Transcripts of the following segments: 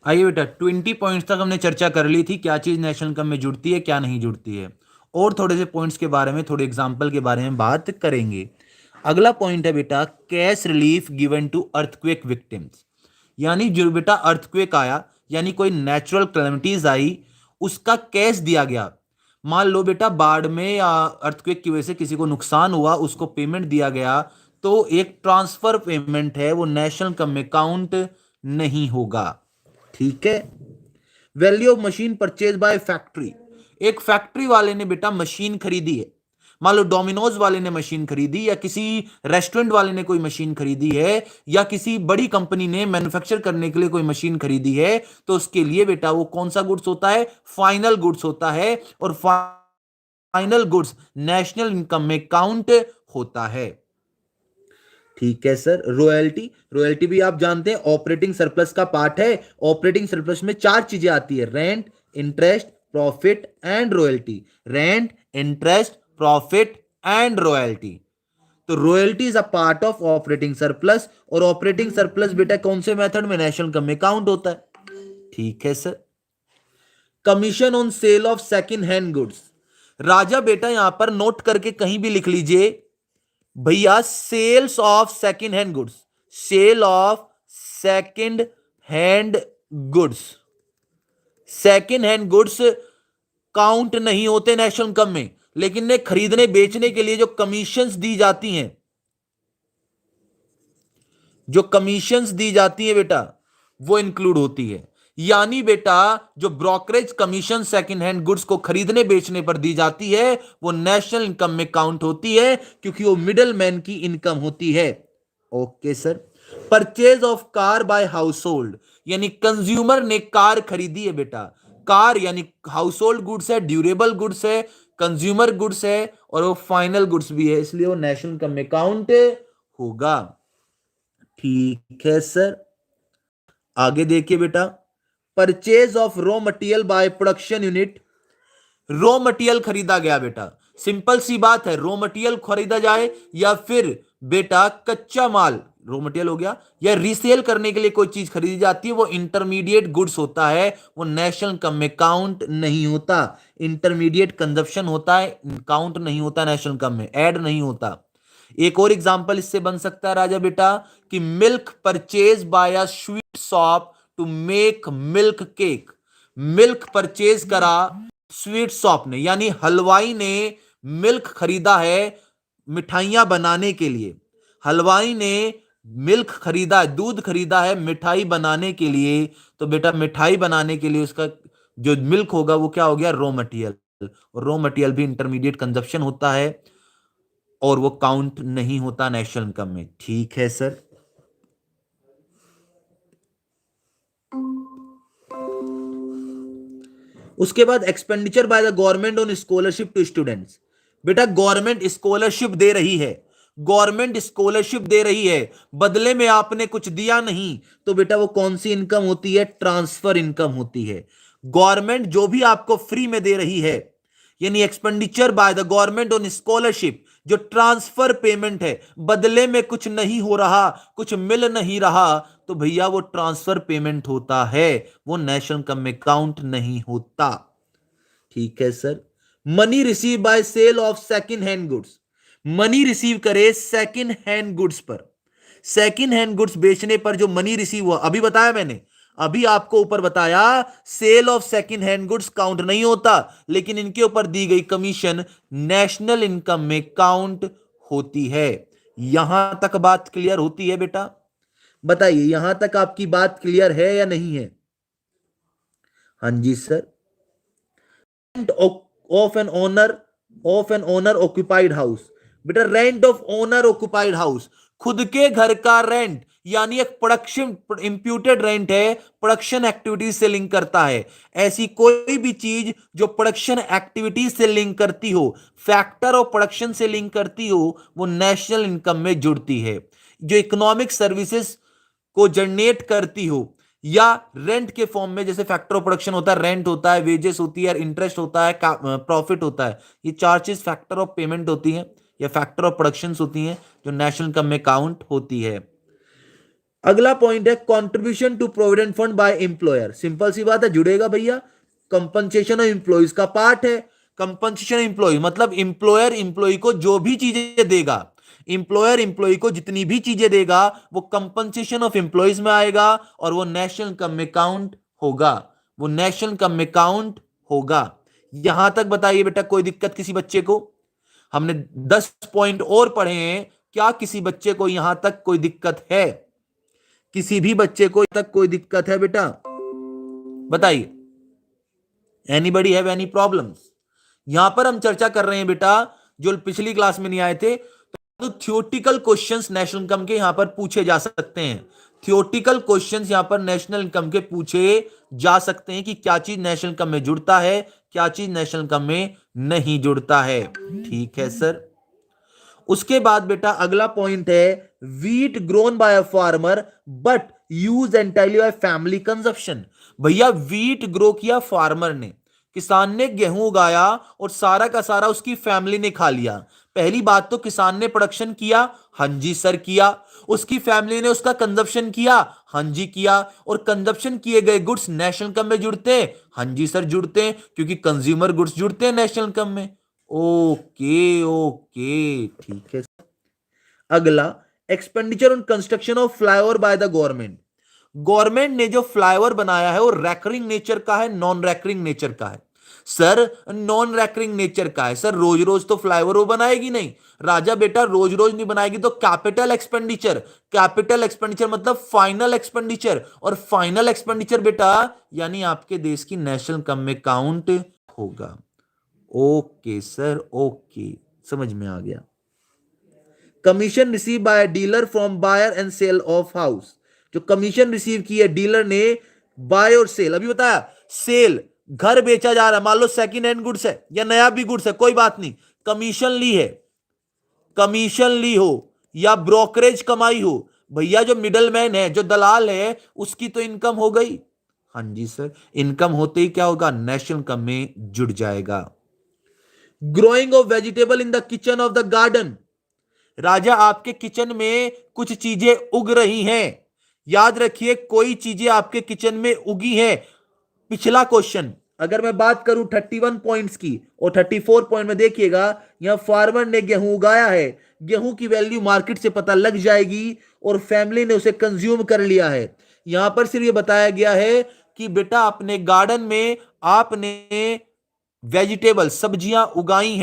आइए बेटा, 20 पॉइंट्स तक हमने चर्चा कर ली थी, क्या चीज नेशनल इनकम में जुड़ती है क्या नहीं जुड़ती है। और थोड़े से पॉइंट्स के बारे में, थोड़े एग्जाम्पल के बारे में बात करेंगे। अगला पॉइंट है बेटा, cash relief given to earthquake victims. यानी जो बेटा अर्थक्वेक आया, यानी कोई नेचुरल कैलेमिटीज आई, उसका कैश दिया गया। मान लो बेटा बाढ़ में या अर्थक्वेक की वजह से किसी को नुकसान हुआ, उसको पेमेंट दिया गया, तो एक ट्रांसफर पेमेंट है, वो नेशनल इनकम में काउंट नहीं होगा। ठीक है। Value of machine purchase by factory. एक फैक्ट्री वाले ने बेटा मशीन खरीदी है, मान लो डोमिनोज वाले ने मशीन खरीदी, या किसी रेस्टोरेंट वाले ने कोई मशीन खरीदी है, या किसी बड़ी कंपनी ने मैन्युफैक्चर करने के लिए कोई मशीन खरीदी है, तो उसके लिए बेटा वो कौन सा गुड्स होता है? फाइनल गुड्स होता है। और फाइनल गुड्स नेशनल इनकम में काउंट होता है। ठीक है सर। रॉयल्टी, रॉयल्टी भी आप जानते हैं ऑपरेटिंग सरप्लस का पार्ट है। ऑपरेटिंग सरप्लस में चार चीजें आती है, rent, interest, profit and royalty. Rent, interest, profit and royalty. तो royalty is a part of operating surplus, और ऑपरेटिंग सरप्लस बेटा कौन से मेथड में? नेशनल इनकम में काउंट होता है। ठीक है sir. Commission on sale of second hand goods. राजा बेटा यहां पर नोट करके कहीं भी लिख लीजिए भैया, sales of second hand goods, sale of second hand goods, second hand goods count नहीं होते नेशनल इनकम में, लेकिन ने खरीदने बेचने के लिए जो कमीशंस दी जाती हैं, जो कमीशंस दी जाती है बेटा, वो इंक्लूड होती है। यानी बेटा जो brokerage commission second hand goods को खरीदने बेचने पर दी जाती है, वो नेशनल इनकम में काउंट होती है, क्योंकि वो मिडल मैन की इनकम होती है। Okay sir. Purchase of car by household, यानी कंज्यूमर ने कार खरीदी है बेटा। कार यानी हाउस होल्ड गुड्स है, ड्यूरेबल गुड्स है, कंज्यूमर गुड्स है, और वो फाइनल गुड्स भी है, इसलिए वो नेशनल इनकम में काउंट होगा। ठीक है सर। आगे देखिए बेटा, purchase of raw material by production unit. Raw material खरीदा गया बेटा, सिंपल सी बात है, रॉ मटेरियल खरीदा जाए या फिर बेटा कच्चा माल, रॉ मटेरियल हो गया, या रीसेल करने के लिए कोई चीज खरीदी जाती है, वो इंटरमीडिएट गुड्स होता है, वो नेशनल इनकम में काउंट नहीं होता। इंटरमीडिएट कंजप्शन होता है, काउंट नहीं होता नेशनल इनकम में, ऐड नहीं होता। एक और एग्जांपल इससे बन सकता है राजा बेटा, कि milk purchase by a sweet shop to make milk cake. Milk purchase करा स्वीट शॉप ने, यानी हलवाई ने मिल्क खरीदा है मिठाइयां बनाने के लिए। हलवाई ने मिल्क खरीदा है, दूध खरीदा है मिठाई बनाने के लिए। तो बेटा मिठाई बनाने के लिए उसका जो मिल्क होगा वो क्या हो गया? Raw material. और रॉ मटेरियल भी इंटरमीडिएट कंजप्शन होता है, और वो काउंट नहीं होता नेशनल इनकम में। ठीक है सर। उसके बाद expenditure by the government on scholarship to students. बेटा गवर्नमेंट स्कॉलरशिप दे रही है, गवर्नमेंट स्कॉलरशिप दे रही है, बदले में आपने कुछ दिया नहीं, तो बेटा वो कौन सी इनकम होती है? ट्रांसफर इनकम होती है। गवर्नमेंट जो भी आपको फ्री में दे रही है, यानी expenditure by the government on scholarship, जो ट्रांसफर पेमेंट है, बदले में कुछ नहीं हो रहा, कुछ मिल नहीं रहा, तो भैया वो ट्रांसफर पेमेंट होता है, वो नेशनल इनकम में काउंट नहीं होता। ठीक है sir. Money receive by sale of second hand goods. Money receive करे सेकंड हैंड गुड्स पर, सेकंड हैंड गुड्स बेचने पर जो मनी रिसीव हुआ, अभी बताया मैंने, अभी आपको ऊपर बताया, sale of second hand goods count नहीं होता, लेकिन इनके ऊपर दी गई कमीशन नेशनल इनकम में काउंट होती है। यहां तक बात क्लियर होती है बेटा? बताइए यहां तक आपकी बात क्लियर है या नहीं है? हाँ जी sir. Of an owner, of an owner occupied house. बेटा rent of owner occupied house, खुद के घर का रेंट, यानी एक प्रोडक्शन इंप्यूटेड रेंट है, प्रोडक्शन एक्टिविटीज से लिंक करता है। ऐसी कोई भी चीज जो प्रोडक्शन एक्टिविटीज से लिंक करती हो, फैक्टर ऑफ प्रोडक्शन से लिंक करती हो, वो नेशनल इनकम में जुड़ती है। जो इकोनॉमिक सर्विसेज को जनरेट करती हो, या रेंट के फॉर्म में, जैसे फैक्टर ऑफ प्रोडक्शन होता है, रेंट होता है, वेजेस होती है, इंटरेस्ट होता है, प्रॉफिट होता है, ये चार चीज फैक्टर ऑफ पेमेंट होती हैं या फैक्टर ऑफ प्रोडक्शन होती हैं, जो नेशनल इनकम में काउंट होती है। अगला पॉइंट है contribution to provident fund by employer. Simple सी बात है, जुड़ेगा भैया, कंपनसेशन ऑफ एम्प्लॉइज का पार्ट है। कंपनसेशन एम्प्लॉय मतलब एम्प्लॉयर एम्प्लॉय को जो भी चीजें देगा, एम्प्लॉयर एम्प्लॉय को जितनी भी चीजें देगा वो कंपनसेशन ऑफ एम्प्लॉयज में आएगा और वो नेशनल इनकम में काउंट होगा, वो नेशनल इनकम में काउंट होगा। यहां तक बताइए बेटा, कोई दिक्कत किसी बच्चे को? हमने 10 पॉइंट और पढ़े हैं, क्या किसी बच्चे को यहां तक कोई दिक्कत है? किसी भी बच्चे को तक कोई दिक्कत है बेटा? बताइए, एनीबडी हैव एनी प्रॉब्लम्स? यहां पर हम चर्चा कर रहे हैं बेटा, जो पिछली क्लास में नहीं आए थे, तो थियोटिकल क्वेश्चंस नेशनल इनकम के यहां पर पूछे जा सकते हैं। थियोटिकल क्वेश्चंस यहां पर नेशनल इनकम के पूछे जा सकते हैं कि क्या चीज नेशनल इनकम में जुड़ता है, क्या चीज नेशनल इनकम में नहीं जुड़ता है। ठीक है सर। उसके बाद बेटा अगला पॉइंट है wheat grown by a farmer but use entirely by family consumption. भैया वीट ग्रो किया फार्मर ने, किसान ने गेहूं उगाया और सारा का सारा उसकी फैमिली ने खा लिया। पहली बात तो किसान ने प्रोडक्शन किया, हां जी सर किया। उसकी फैमिली ने उसका कंजप्शन किया, हां जी किया। और कंजप्शन किए गए गुड्स नेशनल इनकम में जुड़ते हैं, हां जी सर जुड़ते हैं, क्योंकि कंज्यूमर गुड्स जुड़ते हैं नेशनल इनकम में। ओके ओके, ठीक है। अगला, expenditure on construction of flyover bye the government. Government ने जो फ्लाईओवर बनाया है वो रैकरिंग नेचर का है, नॉन रैकरिंग नेचर का है? सर नॉन रैकरिंग नेचर का है सर, रोज रोज तो फ्लाईओवर वो बनाएगी नहीं राजा बेटा, रोज रोज नहीं बनाएगी तो कैपिटल एक्सपेंडिचर, कैपिटल एक्सपेंडिचर मतलब फाइनल एक्सपेंडिचर, और फाइनल एक्सपेंडिचर बेटा यानी आपके देश की नेशनल इनकम में काउंट होगा। ओके सर, ओके, समझ में आ गया। Commission receive by dealer from buyer and sale of house. जो कमीशन रिसीव की है डीलर ने, बाय और सेल, अभी बताया सेल, घर बेचा जा रहा है, मान लो सेकंड हैंड गुड्स है या नया भी गुड्स है, कोई बात नहीं, कमीशन ली है, कमीशन ली हो या ब्रोकरेज कमाई हो, भैया जो मिडल मैन है, जो दलाल है, उसकी तो इनकम हो गई। हाँ जी सर, इनकम होते ही क्या होगा, नेशनल इनकम में जुड़ जाएगा। Growing of vegetable in the kitchen of the garden. राजा आपके किचन में कुछ चीजें उग रही हैं, याद रखिए कोई चीजें आपके किचन में उगी हैं। पिछला क्वेश्चन अगर मैं बात करूं 31 पॉइंट्स की और 34 पॉइंट में देखिएगा, यहां फार्मर ने गेहूं उगाया है, गेहूं की वैल्यू मार्केट से पता लग जाएगी और फैमिली ने उसे कंज्यूम कर लिया है। यहां पर सिर्फ ये बताया गया है कि बेटा अपने गार्डन में आपने वेजिटेबल सब्जियां उगाई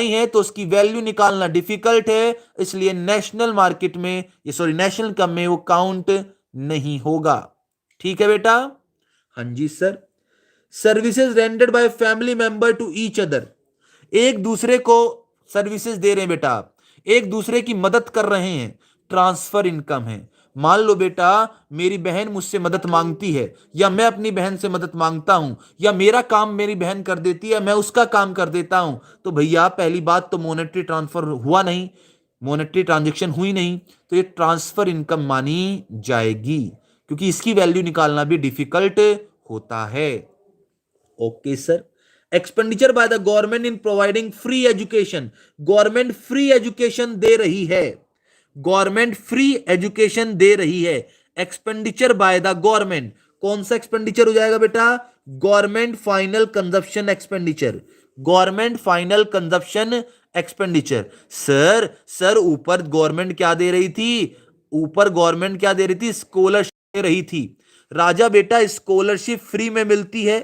हैं तो उसकी वैल्यू निकालना डिफिकल्ट है, इसलिए नेशनल मार्केट में ये सॉरी नेशनल इनकम में वो काउंट नहीं होगा। ठीक है बेटा? हाँ जी sir. Services rendered by family member to each other. एक दूसरे को सर्विसेज दे रहे हैं बेटा आप, एक दूसरे की मदद कर रहे हैं, ट्रांसफर इनकम है। मान लो बेटा मेरी बहन मुझसे मदद मांगती है या मैं अपनी बहन से मदद मांगता हूं, या मेरा काम मेरी बहन कर देती है, मैं उसका काम कर देता हूं, तो भैया पहली बात तो मॉनेटरी ट्रांसफर हुआ नहीं, मॉनेटरी ट्रांजेक्शन हुई नहीं, तो ये ट्रांसफर इनकम मानी जाएगी, क्योंकि इसकी वैल्यू निकालना भी डिफिकल्ट होता है। Okay sir. Expenditure by the government in providing free education. Government free education दे रही है, गवर्नमेंट फ्री एजुकेशन दे रही है। एक्सपेंडिचर बाय द गवर्नमेंट, कौन सा एक्सपेंडिचर हो जाएगा बेटा? Government final consumption expenditure, government final consumption expenditure. Sir sir ऊपर गवर्नमेंट क्या दे रही थी? ऊपर गवर्नमेंट क्या दे रही थी? स्कॉलरशिप दे रही थी। राजा बेटा स्कॉलरशिप फ्री में मिलती है,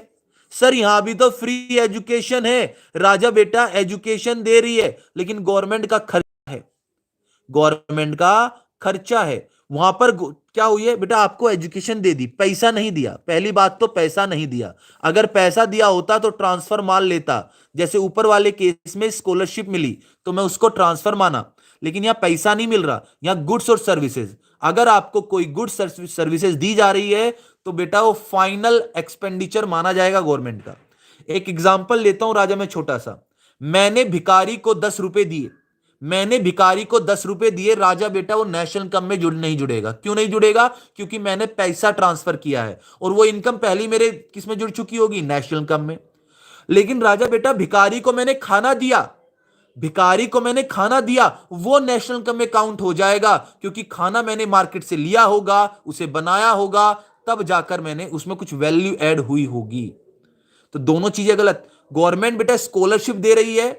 सर यहां भी तो फ्री एजुकेशन है। राजा बेटा एजुकेशन दे रही है लेकिन गवर्नमेंट का खर्चा है, गवर्नमेंट का खर्चा है। वहां पर क्या हुई है बेटा, आपको एजुकेशन दे दी, पैसा नहीं दिया। पहली बात तो पैसा नहीं दिया, अगर पैसा दिया होता तो ट्रांसफर मान लेता। जैसे ऊपर वाले केस में स्कॉलरशिप मिली तो मैं उसको ट्रांसफर माना, लेकिन यहां पैसा नहीं मिल रहा, यहां गुड्स और सर्विसेज। अगर आपको कोई गुड्स सर्विसेज दी जा रही है तो बेटा वो फाइनल एक्सपेंडिचर माना जाएगा गवर्नमेंट का। एक एग्जांपल लेता हूं राजा मैं छोटा सा, मैंने भिखारी को 10 रुपए दिए, मैंने भिखारी को 10 रुपए दिए राजा बेटा, वो नेशनल इनकम में नहीं जुड़ेगा। क्यों नहीं जुड़ेगा? क्योंकि मैंने पैसा ट्रांसफर किया है और वो इनकम पहली मेरे किस में जुड़ चुकी होगी? नेशनल इनकम में। लेकिन राजा बेटा भिखारी को मैंने खाना दिया, भिखारी को मैंने खाना दिया, वो नेशनल इनकम में काउंट हो जाएगा, क्योंकि खाना मैंने मार्केट से लिया होगा, उसे बनाया होगा, तब जाकर मैंने उसमें कुछ वैल्यू ऐड हुई होगी। तो दोनों चीजें गलत। गवर्नमेंट बेटा स्कॉलरशिप दे रही है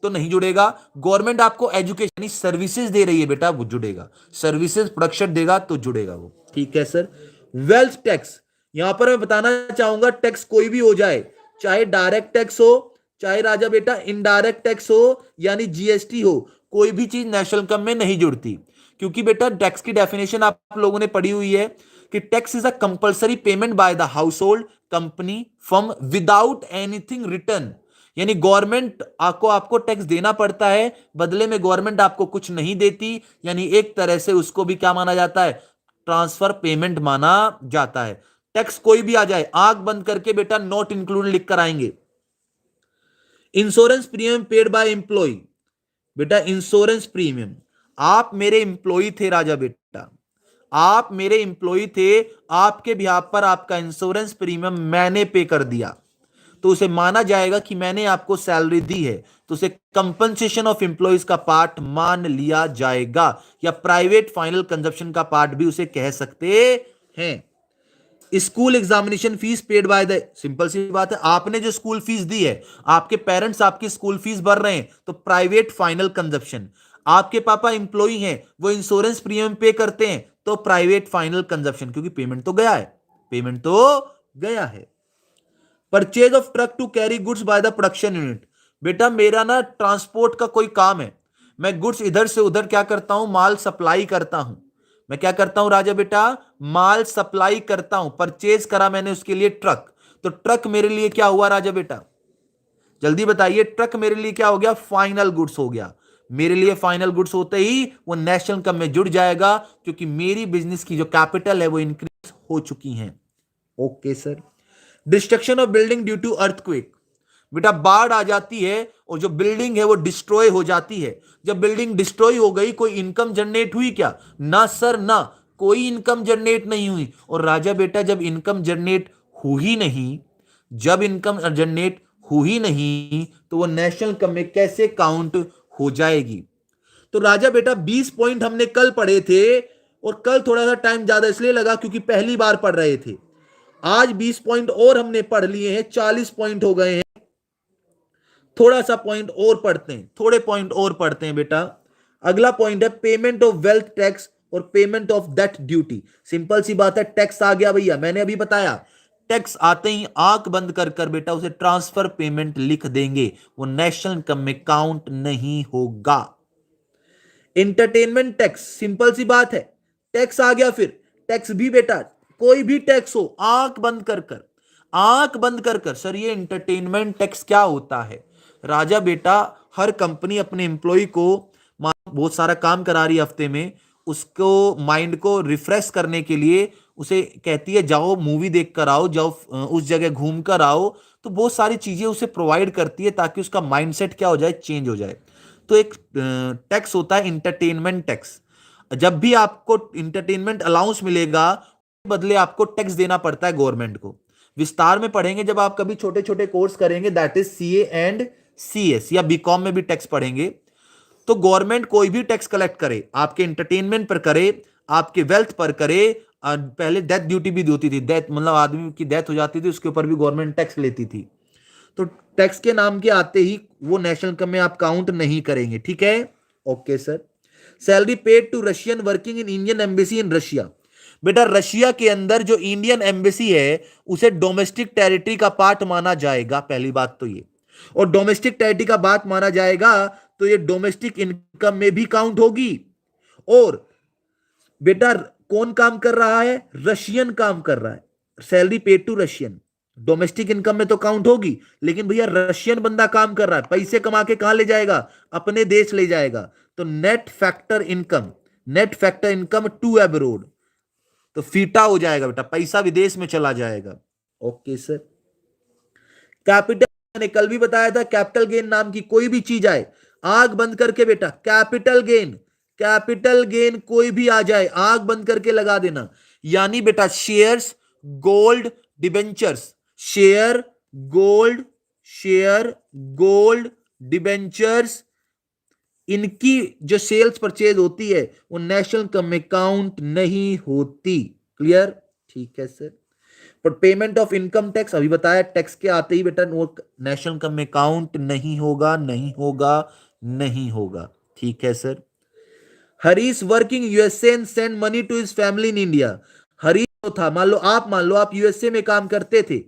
तो नहीं जुड़ेगा, गवर्नमेंट आपको एजुकेशन यानी सर्विसेज दे रही है बेटा, वो जुड़ेगा। सर्विसेज प्रोडक्शन देगा तो जुड़ेगा वो। ठीक है सर। वेल्थ टैक्स, यहां पर मैं बताना चाहूंगा, टैक्स कोई भी हो जाए, चाहे डायरेक्ट टैक्स हो, चाहे राजा बेटा इनडायरेक्ट टैक्स हो, यानी जीएसटी हो, कोई भी चीज नेशनल इनकम में नहीं जुड़ती। क्योंकि बेटा टैक्स की डेफिनेशन आप लोगों ने पढ़ी हुई है कि tax is a compulsory payment by the house hold, company, firm without anything return. यानी गवर्नमेंट आपको टैक्स देना पड़ता है, बदले में गवर्नमेंट आपको कुछ नहीं देती, यानी एक तरह से उसको भी क्या माना जाता है, ट्रांसफर पेमेंट माना जाता है। टैक्स कोई भी आ जाए, आंख बंद करके बेटा नॉट इंक्लूड लिख कर आएंगे। Insurance premium paid by employ, बेटा इंश्योरेंस प्रीमियम, आप मेरे एम्प्लॉय थे राजा बेटा, आप मेरे एम्प्लॉय थे, आपके बिहाफ पर आपका इंश्योरेंस प्रीमियम मैंने पे कर दिया, तो उसे माना जाएगा कि मैंने आपको सैलरी दी है, तो उसे कंपनसेशन ऑफ एम्प्लॉयज का पार्ट मान लिया जाएगा, या प्राइवेट फाइनल कंजप्शन का पार्ट भी उसे कह सकते हैं। School examination fees paid by the, simple सी बात है, आपने जो स्कूल फीस दी है, आपके पेरेंट्स आपकी स्कूल फीस भर रहे हैं, तो प्राइवेट फाइनल कंजप्शन। आपके पापा इंप्लॉई हैं, वो इंश्योरेंस प्रीमियम पे करते हैं, तो प्राइवेट फाइनल कंजप्शन, क्योंकि पेमेंट तो गया है, पेमेंट तो गया है। Purchase of truck to carry goods by the production unit, बेटा मेरा ना ट्रांसपोर्ट का कोई काम है, मैं गुड्स इधर से उधर क्या करता हूं, माल सप्लाई करता हूं। मैं क्या करता हूं राजा बेटा, माल सप्लाई करता हूं, परचेज करा मैंने उसके लिए ट्रक, तो ट्रक मेरे लिए क्या हुआ राजा बेटा, जल्दी बताइए, ट्रक मेरे लिए क्या हो गया, फाइनल गुड्स हो गया। मेरे लिए फाइनल गुड्स होते ही वो नेशनल इनकम में जुड़ जाएगा, क्योंकि मेरी बिजनेस की जो कैपिटल है वो इंक्रीज हो चुकी है। Okay sir. Destruction of building due to earthquake, बेटा बाढ़ आ जाती है और जो बिल्डिंग है वो डिस्ट्रॉय हो जाती है। जब बिल्डिंग डिस्ट्रॉय हो गई, कोई इनकम जनरेट हुई क्या, ना सर ना, कोई इनकम जनरेट नहीं हुई। और राजा बेटा जब इनकम जनरेट हो ही नहीं, जब इनकम जनरेट हो ही नहीं, तो वो नेशनल इनकम में कैसे काउंट हो जाएगी। तो राजा बेटा 20 पॉइंट हमने कल पढ़े थे, और कल थोड़ा सा टाइम ज्यादा इसलिए लगा क्योंकि पहली बार पढ़ रहे थे। आज 20 पॉइंट और हमने पढ़ लिए हैं, 40 पॉइंट हो गए हैं। थोड़ा सा पॉइंट और पढ़ते हैं, थोड़े पॉइंट और पढ़ते हैं बेटा। अगला पॉइंट है पेमेंट ऑफ वेल्थ टैक्स और payment of death duty. Simple सी बात है, टैक्स आ गया भैया, मैंने अभी बताया, टैक्स आते ही आंख बंद कर कर बेटा उसे ट्रांसफर पेमेंट लिख देंगे, वो नेशनल इनकम में काउंट नहीं होगा। इंटरटेनमेंट टैक्स, सिंपल सी बात है, टैक्स आ गया, फिर टैक्स भी बेटा कोई भी टैक्स हो, आंख बंद कर कर, आंख बंद कर कर, सर ये इंटरटेनमेंट टैक्स क्या होता है राजा बेटा, हर कंपनी अपने एम्प्लॉय को बहुत सारा काम करा रही है हफ्ते में, उसको माइंड को रिफ्रेश करने के लिए उसे कहती है जाओ मूवी देख कर आओ, जाओ उस जगह घूम कर आओ, तो बहुत सारी चीजें उसे प्रोवाइड करती है ताकि उसका माइंडसेट क्या हो जाए, चेंज हो जाए। तो एक टैक्स होता है इंटरटेनमेंट टैक्स। जब भी आपको इंटरटेनमेंट अलाउंस मिलेगा, बदले आपको टैक्स देना पड़ता है गवर्नमेंट को। विस्तार में पढ़ेंगे जब आप कभी छोटे छोटे कोर्स करेंगे, that is CA and CS, या बीकॉम में भी टैक्स पढ़ेंगे। तो गवर्नमेंट कोई भी टैक्स कलेक्ट करे, आपके इंटरटेनमेंट पर करे, आपके वेल्थ पर करे, पहले डेथ ड्यूटी भी होती थी, डेथ मतलब आदमी की डेथ हो जाती थी उसके ऊपर भी गवर्नमेंट टैक्स लेती थी। तो टैक्स के नाम के आते ही वो नेशनल इनकम में आप काउंट नहीं करेंगे, ठीक है। Okay sir. Salary paid to Russian working in Indian embassy in Russia, बेटा रशिया के अंदर जो इंडियन एम्बेसी है उसे डोमेस्टिक टेरिटरी का पार्ट माना जाएगा, पहली बात तो ये, और डोमेस्टिक टेरिटरी का बात माना जाएगा तो ये डोमेस्टिक इनकम में भी काउंट होगी। और बेटा कौन काम कर रहा है, रशियन काम कर रहा है, salary paid to Russian, domestic income में तो काउंट होगी, लेकिन भैया रशियन बंदा काम कर रहा है, पैसे कमा के कहां ले जाएगा, अपने देश ले जाएगा, तो net factor income, net factor income to abroad, तो फीटा हो जाएगा बेटा, पैसा विदेश में चला जाएगा। Okay sir. कैपिटल, मैंने कल भी बताया था, कैपिटल गेन नाम की कोई भी चीज आए, आंख बंद करके बेटा कैपिटल गेन, कैपिटल गेन कोई भी आ जाए आंख बंद करके लगा देना, यानी बेटा shares, gold, debentures, share, gold, share, gold, debentures, इनकी जो सेल्स परचेज होती है वो नेशनल इनकम में काउंट नहीं होती। क्लियर? ठीक है सर। पर पेमेंट ऑफ इनकम टैक्स अभी बताया, टैक्स के आते ही बेटा वो नेशनल इनकम में काउंट नहीं होगा, नहीं होगा, नहीं होगा। ठीक है सर। Harish working USA and send money to his family in India. Harish तो था, मान लो आप यूएसए में काम करते थे,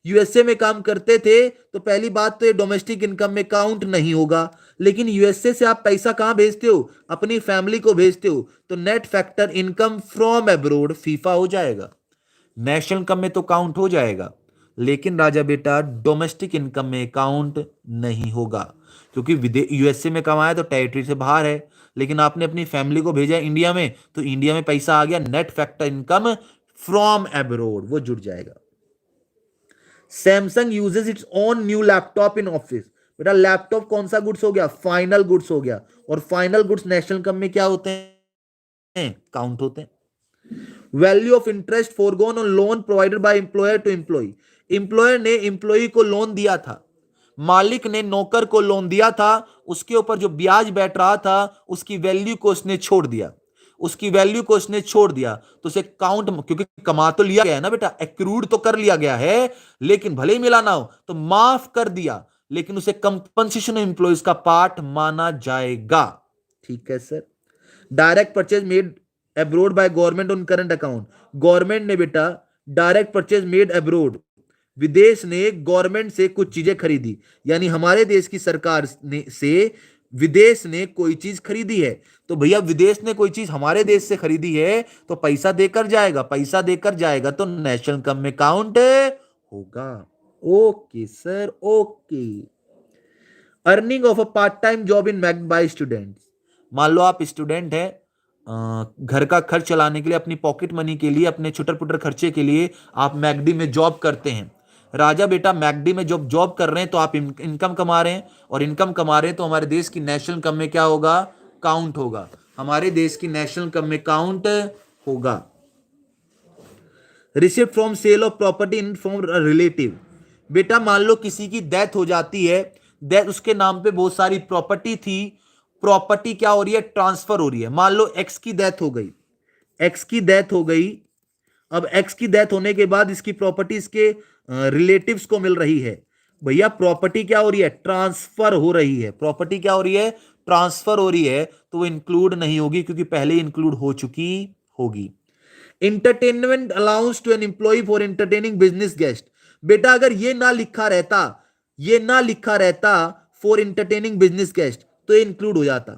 यूएसए में काम करते थे तो पहली बात तो ये डोमेस्टिक इनकम में काउंट नहीं होगा। लेकिन यूएसए से आप पैसा कहां भेजते हो? अपनी फैमिली को भेजते हो, तो net factor income from abroad FIFA हो जाएगा। नेशनल इनकम में तो काउंट हो जाएगा, लेकिन राजा बेटा डोमेस्टिक इनकम में काउंट नहीं होगा, क्योंकि यूएसए में कमाया तो टेरिटरी से बाहर है, लेकिन आपने अपनी फैमिली को भेजा इंडिया में, तो इंडिया में पैसा आ गया, net factor income from abroad वो जुड़ जाएगा। Samsung uses its own new laptop in office. बेटा लैपटॉप कौन सा गुड्स हो गया? फाइनल गुड्स हो गया, और फाइनल गुड्स नेशनल इनकम में क्या होते हैं? काउंट होते हैं। Value of interest forgone on loan provided by employer to employee. Employer ने एम्प्लॉय को लोन दिया था, मालिक ने नौकर को लोन दिया था, उसके ऊपर जो ब्याज बैठ रहा था उसकी वैल्यू को उसने छोड़ दिया, उसकी वैल्यू को उसने छोड़ दिया, तो उसे काउंट, क्योंकि कमा तो लिया गया है ना बेटा, एक्रूड तो कर लिया गया है, लेकिन भले ही मिला ना हो तो माफ कर दिया, लेकिन उसे कंपनसेशन एम्प्लॉयज का पार्ट माना जाएगा। ठीक है sir. Direct purchase made abroad by government on current account. Government ने बेटा डायरेक्ट परचेज मेड अब्रोड, विदेश ने गवर्नमेंट से कुछ चीजें खरीदी, यानी हमारे देश की सरकार ने से विदेश ने कोई चीज खरीदी है, तो भैया विदेश ने कोई चीज हमारे देश से खरीदी है तो पैसा देकर जाएगा, पैसा देकर जाएगा तो नेशनल इनकम में काउंट होगा। Okay sir, okay. Earning of a part time job in McD by students. मान लो आप स्टूडेंट है, घर का खर्च चलाने के लिए, अपनी पॉकेट मनी के लिए, अपने छुटर पुटर खर्चे के लिए आप मैकडी में जॉब करते हैं। राजा बेटा मैकडी में जब जॉब कर रहे हैं तो आप इनकम कमा रहे हैं, और इनकम कमा रहे हैं तो हमारे देश की नेशनल इनकम में क्या होगा? काउंट होगा, हमारे देश की नेशनल इनकम में काउंट होगा। Receipt from sale of property in from relative. बेटा मान लो किसी की डेथ हो जाती है, डेथ, उसके नाम पे बहुत सारी प्रॉपर्टी थी, प्रॉपर्टी क्या हो रही है? ट्रांसफर हो रही है। मान लो एक्स की डेथ हो गई, एक्स की डेथ हो गई, अब एक्स की डेथ होने के बाद इसकी प्रॉपर्टी इसके रिलेटिव्स को मिल रही है। भैया प्रॉपर्टी क्या हो रही है? ट्रांसफर हो रही है। प्रॉपर्टी क्या हो रही है? ट्रांसफर हो रही है, तो वो इंक्लूड नहीं होगी, क्योंकि पहले इंक्लूड हो चुकी होगी। Entertainment allowance to an employ for entertaining business guest. बेटा अगर ये ना लिखा रहता, ये ना लिखा रहता फॉर एंटरटेनिंग बिजनेस गेस्ट, तो ये इंक्लूड हो जाता,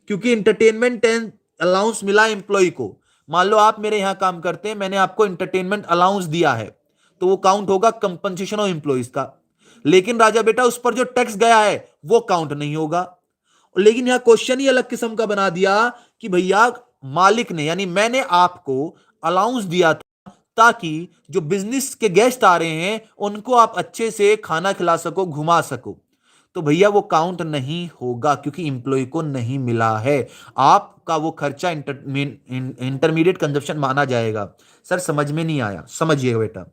क्योंकि इंटरटेनमेंट अलाउंस मिला एम्प्लॉय को। मान लो आप मेरे यहां काम करते हैं, मैंने आपको इंटरटेनमेंट अलाउंस दिया है, तो वो काउंट होगा कंपनसेशन ऑफ एम्प्लॉयज का। लेकिन राजा बेटा उस पर जो टैक्स गया है वो काउंट नहीं होगा। लेकिन यहां क्वेश्चन ही अलग किस्म का बना दिया कि भैया मालिक ने, यानी मैंने आपको अलाउंस दिया था ताकि जो बिजनेस के गेस्ट आ रहे हैं उनको आप अच्छे से खाना खिला सको, घुमा सको, तो भैया वो काउंट नहीं होगा, क्योंकि इंप्लॉय को नहीं मिला है। आपका वो खर्चा इंटरमीडिएट कंजप्शन माना जाएगा। सर समझ में नहीं आया, समझिएगा बेटा।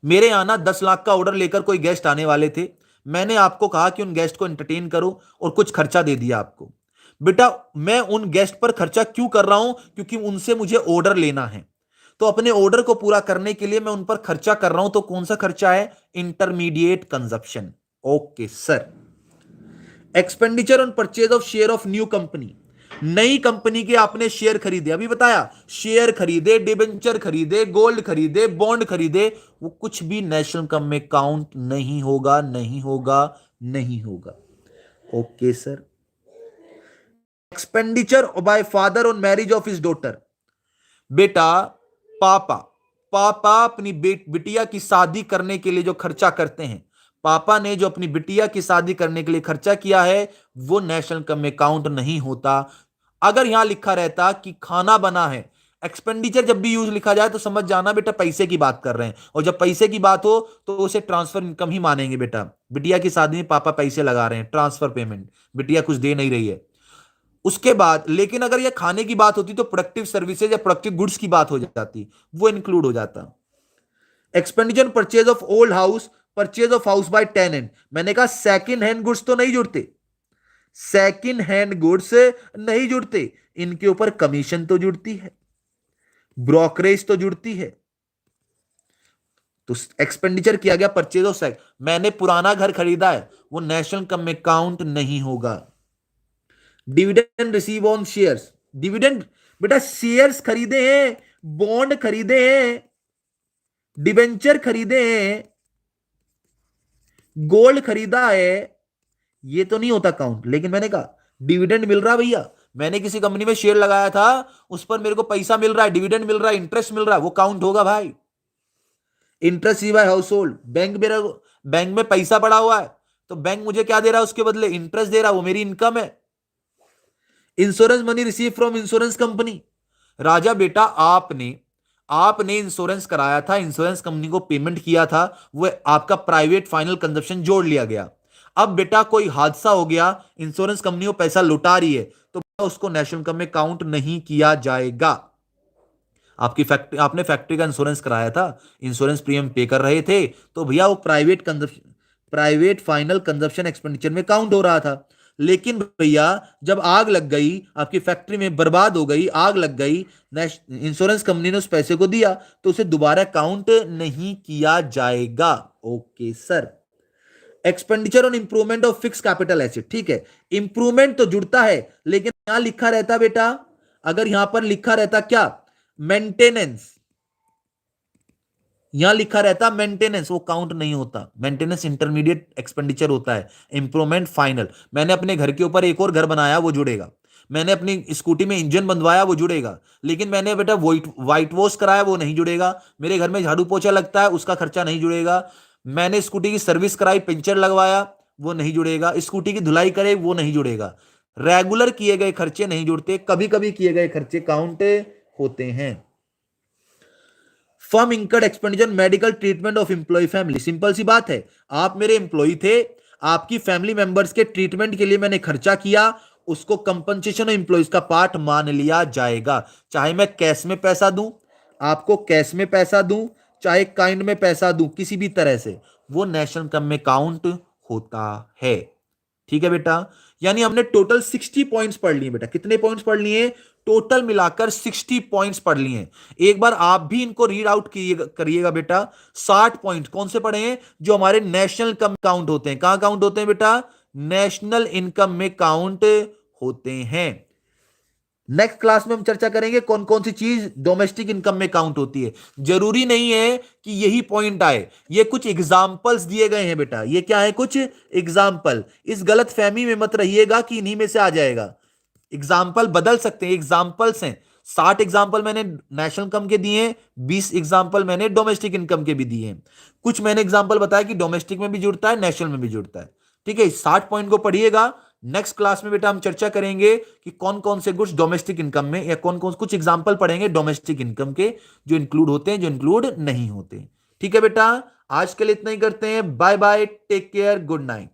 मेरे यहां ना 10 लाख का ऑर्डर लेकर कोई गेस्ट आने वाले थे, मैंने आपको कहा कि उन गेस्ट को एंटरटेन करो और कुछ खर्चा दे दिया आपको। बेटा मैं उन गेस्ट पर खर्चा क्यों कर रहा हूं? क्योंकि उनसे मुझे ऑर्डर लेना है, तो अपने ऑर्डर को पूरा करने के लिए मैं उन पर खर्चा कर रहा हूं, तो कौन सा खर्चा है? Intermediate consumption. Okay sir. Expenditure on purchase of share of new company. नई कंपनी के आपने शेयर खरीदे, अभी बताया, शेयर खरीदे, डिबेंचर खरीदे, गोल्ड खरीदे, बॉन्ड खरीदे, वो कुछ भी नेशनल इनकम में काउंट नहीं होगा, नहीं होगा, नहीं होगा। Okay sir. Expenditure bye father on marriage of his daughter. बेटा पापा पापा अपनी बिटिया की शादी करने के लिए जो खर्चा करते हैं, पापा ने जो अपनी बिटिया की शादी करने के लिए खर्चा किया है वो नेशनल इनकम में काउंट नहीं होता। अगर यहां लिखा रहता कि खाना बना है, एक्सपेंडिचर जब भी यूज लिखा जाए तो समझ जाना बेटा पैसे की बात कर रहे हैं, और जब पैसे की बात हो तो उसे ट्रांसफर इनकम ही मानेंगे। बेटा बिटिया की शादी में पापा पैसे लगा रहे हैं, ट्रांसफर पेमेंट, बिटिया कुछ दे नहीं रही है। उसके बाद लेकिन अगर यह खाने की बात होती तो प्रोडक्टिव सर्विसेज या प्रोडक्टिव गुड्स की बात हो जाती, वो इंक्लूड हो जाता। Expenditure purchase of old house, purchase of house by tenant. मैंने कहा सेकंड हैंड गुड्स तो नहीं जुड़ते, सेकंड हैंड गुड्स नहीं जुड़ते, इनके ऊपर कमीशन तो जुड़ती है, ब्रोकरेज तो जुड़ती है। तो एक्सपेंडिचर किया गया परचेज ऑफ सेक, मैंने पुराना घर खरीदा है, वो नेशनल इनकम में काउंट नहीं होगा। Dividend receive on shares, dividend बेटा शेयर्स खरीदे हैं, बॉन्ड खरीदे हैं, डिबेंचर खरीदे हैं, गोल्ड खरीदा है, ये तो नहीं होता काउंट। लेकिन मैंने कहा डिविडेंड मिल रहा है भैया, मैंने किसी कंपनी में शेयर लगाया था, उस पर मेरे को पैसा मिल रहा है, डिविडेंड मिल रहा है, इंटरेस्ट मिल रहा है, वो काउंट होगा भाई। इंटरेस्ट सी बाय हाउस होल्ड, बैंक मेरा, बैंक में पैसा पड़ा हुआ है, तो बैंक मुझे क्या दे रहा है उसके बदले, इंटरेस्ट दे रहा है, वो मेरी इनकम है। Insurance money receive from insurance company, राजा बेटा आपने आपने इंश्योरेंस कराया था, इंश्योरेंस कंपनी को पेमेंट किया था, वो आपका प्राइवेट फाइनल कंजप्शन जोड़ लिया गया। अब बेटा कोई हादसा हो गया, इंश्योरेंस कंपनी वो पैसा लुटा रही है, तो उसको नेशनल इनकम में काउंट नहीं किया जाएगा। आपकी फैक्ट्री, आपने फैक्ट्री का इंश्योरेंस कराया था, इंश्योरेंस प्रीमियम पे कर रहे थे, तो भैया वो private consumption, private final consumption expenditure में काउंट हो रहा था। लेकिन भैया जब आग लग गई, आपकी फैक्ट्री में बर्बाद हो गई, आग लग गई, इंश्योरेंस कंपनी ने उस पैसे को दिया, तो उसे दोबारा काउंट नहीं किया जाएगा। Okay sir. Expenditure on improvement of fix capital asset, ठीक है, इंप्रूवमेंट तो जुड़ता है, लेकिन यहां लिखा रहता बेटा, अगर यहां पर लिखा रहता क्या, मेंटेनेंस, यहां लिखा रहता मेंटेनेंस, वो काउंट नहीं होता। मेंटेनेंस इंटरमीडिएट एक्सपेंडिचर होता है, इंप्रूवमेंट फाइनल। मैंने अपने घर के ऊपर एक और घर बनाया, वो जुड़ेगा। मैंने अपनी स्कूटी में इंजन बनवाया, वो जुड़ेगा। लेकिन मैंने बेटा व्हाइट वॉश कराया, वो नहीं जुड़ेगा। मेरे घर में झाड़ू पोछा लगता है, उसका खर्चा नहीं जुड़ेगा। मैंने स्कूटी की सर्विस कराई, पंचर लगवाया, वो नहीं जुड़ेगा। स्कूटी की धुलाई करे, वो नहीं जुड़ेगा। रेगुलर किए गए खर्चे नहीं जुड़ते, कभी कभी किए गए खर्चे काउंट होते हैं। Firm incurred expenditure medical treatment of employee family, simple सी बात है, आप मेरे एम्प्लॉय थे, आपकी फैमिली मेंबर्स के ट्रीटमेंट के लिए मैंने खर्चा किया, उसको कंपनसेशन ऑफ एम्प्लॉयज का पार्ट मान लिया जाएगा। चाहे मैं कैश में पैसा दूं, आपको कैश में पैसा दूं, चाहे काइंड में पैसा दूं, किसी भी तरह से वो नेशनल इनकम में काउंट होता है। ठीक है बेटा, यानी हमने टोटल 60 पॉइंट्स पढ़ लिए बेटा। कितने पॉइंट्स पढ़ लिए, टोटल मिलाकर 60 पॉइंट्स पढ़ लिए। एक बार आप भी इनको रीड आउट करिएगा बेटा। 60 पॉइंट कौन से पढ़े हैं, जो हमारे नेशनल इनकम काउंट होते हैं। कहां काउंट होते हैं बेटा, नेशनल इनकम में काउंट होते हैं। नेक्स्ट क्लास में हम चर्चा करेंगे कौन कौन सी चीज डोमेस्टिक इनकम में काउंट होती है। जरूरी नहीं है कि यही पॉइंट आए, ये कुछ एग्जाम्पल्स दिए गए हैं बेटा। ये क्या है, कुछ एग्जाम्पल। इस गलत फहमी में मत रहिएगा कि इन्हीं में से आ जाएगा। एग्जाम्पल बदल सकते हैं, एग्जाम्पल्स हैं। 60 एग्जाम्पल मैंने नेशनल इनकम के दिए हैं, 20 एग्जाम्पल मैंने डोमेस्टिक इनकम के भी दिए हैं। कुछ मैंने एग्जाम्पल बताया कि डोमेस्टिक में भी जुड़ता है, नेशनल में भी जुड़ता है। ठीक है, 60 पॉइंट को पढ़िएगा। नेक्स्ट क्लास में बेटा हम चर्चा करेंगे कि कौन कौन से गुड्स डोमेस्टिक इनकम में, या कौन कौन कुछ एग्जाम्पल पढ़ेंगे डोमेस्टिक इनकम के, जो इंक्लूड होते हैं, जो इंक्लूड नहीं होते। ठीक है बेटा, आज के लिए इतना ही करते हैं। Bye bye, take care, good night.